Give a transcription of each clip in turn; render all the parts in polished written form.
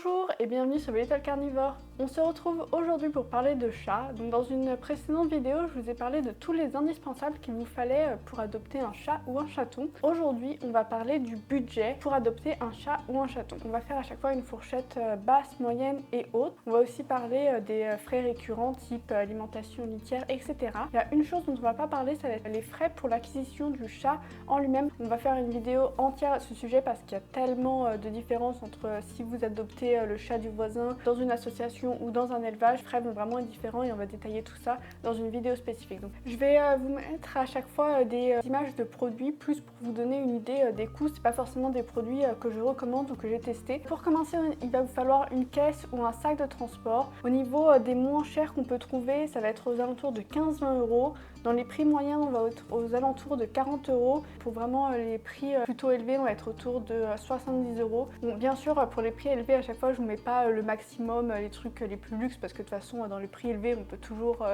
Bonjour et bienvenue sur Little Carnivore. On se retrouve aujourd'hui pour parler de chat. Donc dans une précédente vidéo, je vous ai parlé de tous les indispensables qu'il vous fallait pour adopter un chat ou un chaton. Aujourd'hui, on va parler du budget pour adopter un chat ou un chaton. On va faire à chaque fois une fourchette basse, moyenne et haute. On va aussi parler des frais récurrents type alimentation, litière, etc. Il y a une chose dont on va pas parler, ça va être les frais pour l'acquisition du chat en lui-même. On va faire une vidéo entière à ce sujet parce qu'il y a tellement de différences entre si vous adoptez le chat du voisin dans une association ou dans un élevage. Les frais vont vraiment être différents et on va détailler tout ça dans une vidéo spécifique. Donc, je vais vous mettre à chaque fois des images de produits plus pour vous donner une idée des coûts. C'est pas forcément des produits que je recommande ou que j'ai testé. Pour commencer, il va vous falloir une caisse ou un sac de transport. Au niveau des moins chers qu'on peut trouver, ça va être aux alentours de 15-20 euros. Dans les prix moyens, on va être aux alentours de 40 euros. Pour vraiment les prix plutôt élevés, on va être autour de 70 euros. Bon, bien sûr, pour les prix élevés, à chaque fois, je vous mets pas le maximum, les trucs les plus luxe, parce que de toute façon, dans les prix élevés, on peut toujours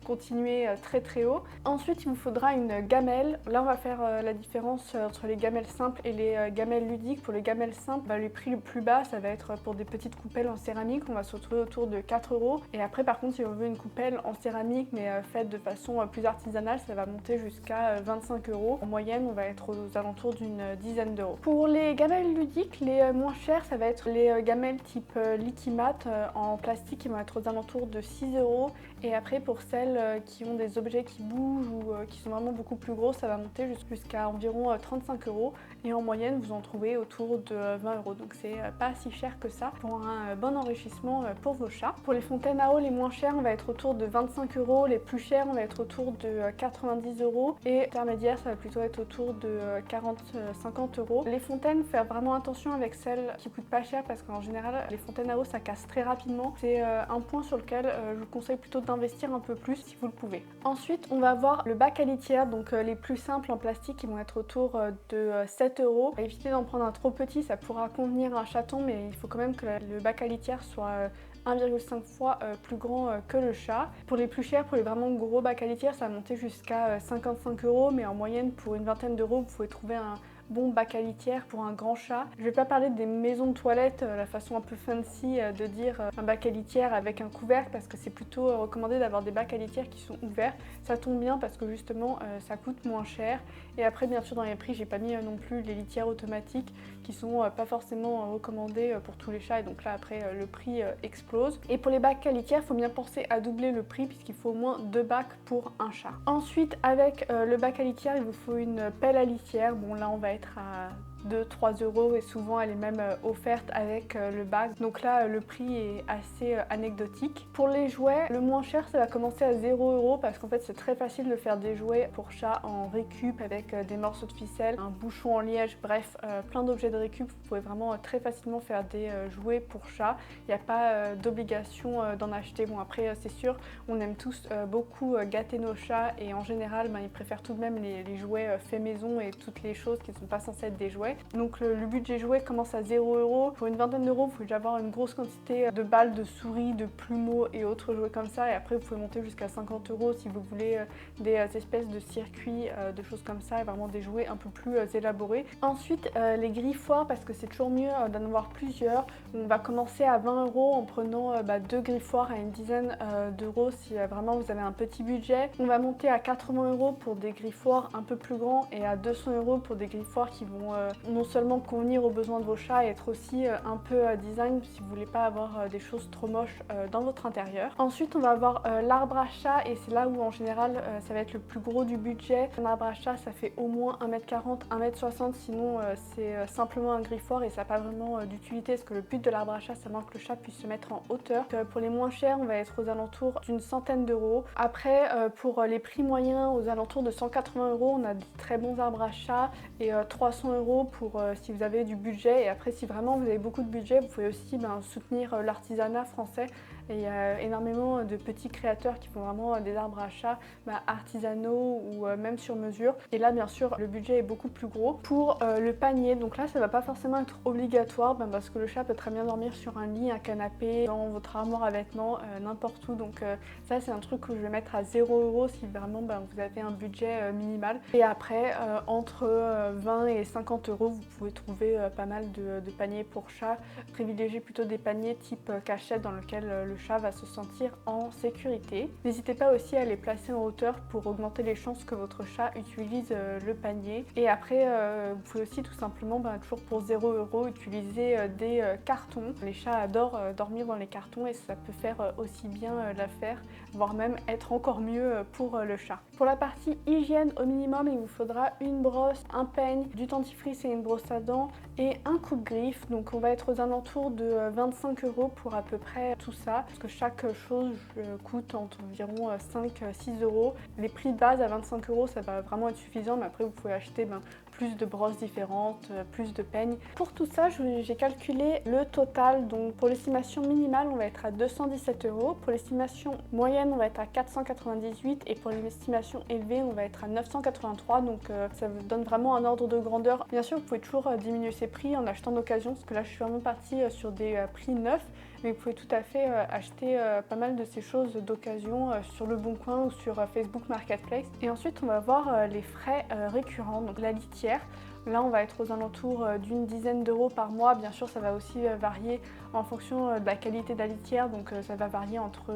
continuer très haut. Ensuite, il vous faudra une gamelle. Là, on va faire la différence entre les gamelles simples et les gamelles ludiques. Pour les gamelles simples, le prix le plus bas, ça va être pour des petites coupelles en céramique. On va se retrouver autour de 4 euros. Et après, par contre, si on veut une coupelle en céramique, mais faite de façon plus artisanale, ça va monter jusqu'à 25 euros. En moyenne, on va être aux alentours d'une dizaine d'euros. Pour les gamelles ludiques, les moins chères, ça va être les gamelles type Liquimat en plastique qui vont être aux alentours de 6 euros. Et après, pour celles qui ont des objets qui bougent ou qui sont vraiment beaucoup plus gros, ça va monter jusqu'à environ 35 euros. Et en moyenne, vous en trouvez autour de 20 euros. Donc c'est pas si cher que ça pour un bon enrichissement pour vos chats. Pour les fontaines à eau, les moins chères, on va être autour de 25 euros. Les plus chères, on va être autour de 90 euros. Et intermédiaire, ça va plutôt être autour de 40-50 euros. Les fontaines, faire vraiment attention avec celles qui coûtent pas cher parce qu'en général, les fontaines à eau, ça casse très rapidement. C'est un point sur lequel je vous conseille plutôt d'investir un peu plus si vous le pouvez. Ensuite, on va avoir le bac à litière, donc les plus simples en plastique qui vont être autour de 7 euros. Évitez d'en prendre un trop petit, ça pourra convenir à un chaton, mais il faut quand même que le bac à litière soit 1,5 fois plus grand que le chat. Pour les plus chers, pour les vraiment gros bacs à litière, ça va monter jusqu'à 55 euros, mais en moyenne, pour une vingtaine d'euros, vous pouvez trouver un bon bac à litière pour un grand chat. Je vais pas parler des maisons de toilettes, la façon un peu fancy de dire un bac à litière avec un couvercle, parce que c'est plutôt recommandé d'avoir des bacs à litière qui sont ouverts. Ça tombe bien parce que justement ça coûte moins cher. Et après, bien sûr, dans les prix, j'ai pas mis non plus les litières automatiques qui sont pas forcément recommandées pour tous les chats, et donc là après le prix explose. Et pour les bacs à litière, il faut bien penser à doubler le prix puisqu'il faut au moins 2 bacs pour un chat. Ensuite, avec le bac à litière, il vous faut une pelle à litière. Bon, là on va être à 2-3 euros et souvent elle est même offerte avec le bac. Donc là le prix est assez anecdotique. Pour les jouets, le moins cher ça va commencer à 0 euros parce qu'en fait c'est très facile de faire des jouets pour chat en récup avec des morceaux de ficelle, un bouchon en liège, bref plein d'objets de récup. Vous pouvez vraiment très facilement faire des jouets pour chat. Il n'y a pas d'obligation d'en acheter. Bon après c'est sûr, on aime tous beaucoup gâter nos chats et en général ils préfèrent tout de même les jouets faits maison et toutes les choses qui ne sont pas censées être des jouets. Donc le budget jouet commence à 0 euros. Pour une vingtaine d'euros, vous pouvez déjà avoir une grosse quantité de balles, de souris, de plumeaux et autres jouets comme ça. Et après, vous pouvez monter jusqu'à 50 euros si vous voulez des espèces de circuits, de choses comme ça, et vraiment des jouets un peu plus élaborés. Ensuite, les griffoirs, parce que c'est toujours mieux d'en avoir plusieurs. On va commencer à 20 euros en prenant 2 griffoirs à une dizaine d'euros si vraiment vous avez un petit budget. On va monter à 80 euros pour des griffoirs un peu plus grands et à 200 euros pour des griffoirs qui vont non seulement convenir aux besoins de vos chats et être aussi un peu design si vous voulez pas avoir des choses trop moches dans votre intérieur. Ensuite on va avoir l'arbre à chat et c'est là où en général ça va être le plus gros du budget. Un arbre à chat ça fait au moins 1m40, 1m60, sinon c'est simplement un griffoir et ça n'a pas vraiment d'utilité parce que le but de l'arbre à chat c'est vraiment que le chat puisse se mettre en hauteur. Pour les moins chers on va être aux alentours d'une centaine d'euros. Après pour les prix moyens aux alentours de 180 euros on a de très bons arbres à chat et 300 euros pour si vous avez du budget. Et après si vraiment vous avez beaucoup de budget, vous pouvez aussi soutenir l'artisanat français. Et il y a énormément de petits créateurs qui font vraiment des arbres à chat artisanaux ou même sur mesure. Et là bien sûr le budget est beaucoup plus gros. Pour le panier, donc là ça va pas forcément être obligatoire parce que le chat peut très bien dormir sur un lit, un canapé, dans votre armoire à vêtements, n'importe où. Donc ça c'est un truc que je vais mettre à 0 euros si vraiment vous avez un budget minimal. Et après entre 20 et 50 euros €, vous pouvez trouver pas mal de paniers pour chat. Privilégiez plutôt des paniers type cachette dans lequel le chat va se sentir en sécurité. N'hésitez pas aussi à les placer en hauteur pour augmenter les chances que votre chat utilise le panier. Et après, vous pouvez aussi tout simplement, toujours pour 0 € utiliser des cartons. Les chats adorent dormir dans les cartons et ça peut faire aussi bien l'affaire, voire même être encore mieux pour le chat. Pour la partie hygiène, au minimum, il vous faudra une brosse, un peigne, du dentifrice et une brosse à dents et un coupe-griffe. Donc on va être aux alentours de 25 € pour à peu près tout ça, parce que chaque chose coûte environ 5-6 €. Les prix de base à 25 € ça va vraiment être suffisant, mais après vous pouvez acheter plus de brosses différentes, plus de peignes. Pour tout ça, j'ai calculé le total. Donc pour l'estimation minimale, on va être à 217 €. Pour l'estimation moyenne, on va être à 498 et pour l'estimation élevée, on va être à 983. Donc ça vous donne vraiment un ordre de grandeur. Bien sûr, vous pouvez toujours diminuer ces prix en achetant d'occasion, parce que là, je suis vraiment partie sur des prix neufs. Mais vous pouvez tout à fait acheter pas mal de ces choses d'occasion sur Le Bon Coin ou sur Facebook Marketplace. Et ensuite, on va voir les frais récurrents, donc la litière. Là, on va être aux alentours d'une dizaine d'euros par mois. Bien sûr, ça va aussi varier en fonction de la qualité de la litière. Donc, ça va varier entre,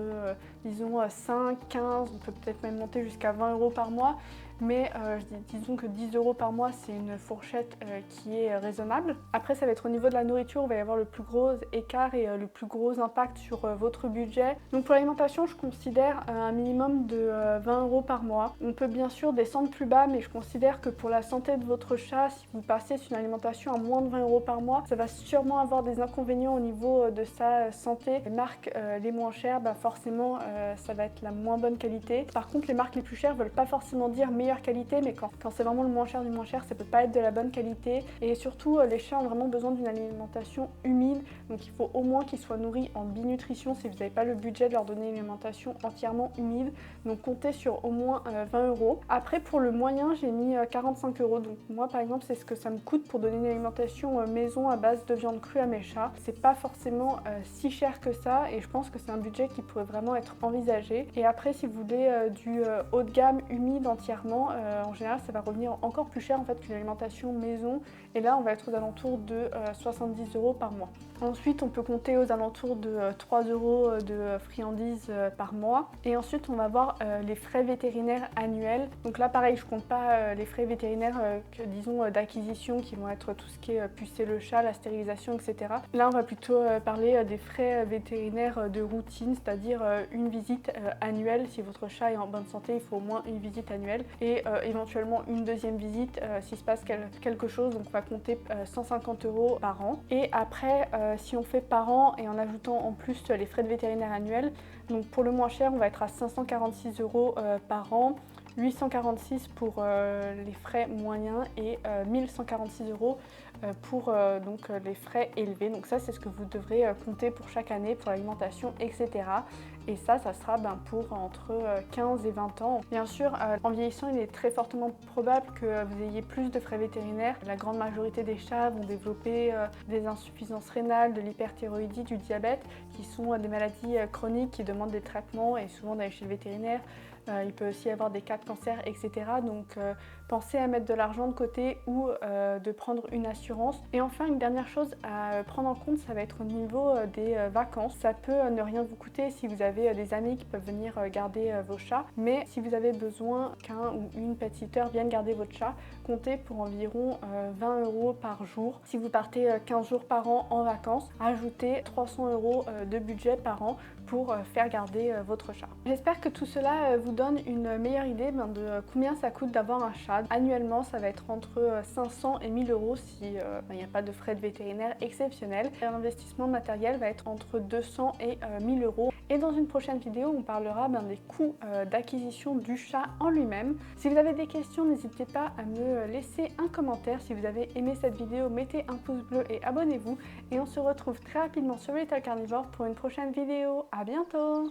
disons, 5, 15, on peut peut-être même monter jusqu'à 20 € par mois. Mais disons que 10 € par mois, c'est une fourchette qui est raisonnable. Après, ça va être au niveau de la nourriture, où il va y avoir le plus gros écart et le plus gros impact sur votre budget. Donc pour l'alimentation, je considère un minimum de 20 € par mois. On peut bien sûr descendre plus bas, mais je considère que pour la santé de votre chat, si vous passez sur une alimentation à moins de 20 € par mois, ça va sûrement avoir des inconvénients au niveau de sa santé. Les marques les moins chères, forcément, ça va être la moins bonne qualité. Par contre, les marques les plus chères veulent pas forcément dire meilleure qualité, mais quand c'est vraiment le moins cher du moins cher, ça peut pas être de la bonne qualité. Et surtout, les chats ont vraiment besoin d'une alimentation humide, donc il faut au moins qu'ils soient nourris en binutrition si vous n'avez pas le budget de leur donner une alimentation entièrement humide. Donc comptez sur au moins 20 €. Après, pour le moyen, j'ai mis 45 €. Donc moi, par exemple, c'est ce que ça me coûte pour donner une alimentation maison à base de viande crue à mes chats. C'est pas forcément si cher que ça, et je pense que c'est un budget qui pourrait vraiment être envisagé. Et après, si vous voulez du haut de gamme humide entièrement, en général, ça va revenir encore plus cher en fait qu'une alimentation maison. Et là, on va être aux alentours de 70 € par mois. Ensuite, on peut compter aux alentours de 3 € de friandises par mois. Et ensuite, on va voir les frais vétérinaires annuels. Donc là, pareil, je compte pas les frais vétérinaires disons d'acquisition, qui vont être tout ce qui est pucer le chat, la stérilisation, etc. Là, on va plutôt parler des frais vétérinaires de routine, c'est-à-dire une visite annuelle. Si votre chat est en bonne santé, il faut au moins une visite annuelle. Et éventuellement une deuxième visite s'il se passe quelque chose. Donc on va compter 150 € par an. Et après, si on fait par an et en ajoutant en plus les frais de vétérinaire annuels, donc pour le moins cher, on va être à 546 € par an. 846 pour les frais moyens et 1146 € pour donc les frais élevés. Donc ça, c'est ce que vous devrez compter pour chaque année pour l'alimentation, etc. Et ça sera pour entre 15 et 20 ans. Bien sûr, en vieillissant, il est très fortement probable que vous ayez plus de frais vétérinaires. La grande majorité des chats vont développer des insuffisances rénales, de l'hyperthyroïdie, du diabète, qui sont des maladies chroniques qui demandent des traitements et souvent d'aller chez le vétérinaire. Il peut aussi y avoir des cas de cancer, etc. Donc pensez à mettre de l'argent de côté ou de prendre une assurance. Et enfin, une dernière chose à prendre en compte, ça va être au niveau des vacances. Ça peut ne rien vous coûter si vous avez des amis qui peuvent venir garder vos chats. Mais si vous avez besoin qu'un ou une pet-sitter vienne garder votre chat, comptez pour environ 20 € par jour. Si vous partez 15 jours par an en vacances, ajoutez 300 € de budget par an pour faire garder votre chat. J'espère que tout cela vous donne une meilleure idée de combien ça coûte d'avoir un chat. Annuellement, ça va être entre 500 et 1000 € si il n'y a pas de frais de vétérinaire exceptionnels. L'investissement matériel va être entre 200 et 1000 €. Et dans une prochaine vidéo, on parlera des coûts d'acquisition du chat en lui-même. Si vous avez des questions, n'hésitez pas à me laisser un commentaire. Si vous avez aimé cette vidéo, mettez un pouce bleu et abonnez-vous. Et on se retrouve très rapidement sur Little Carnivore pour une prochaine vidéo. À bientôt!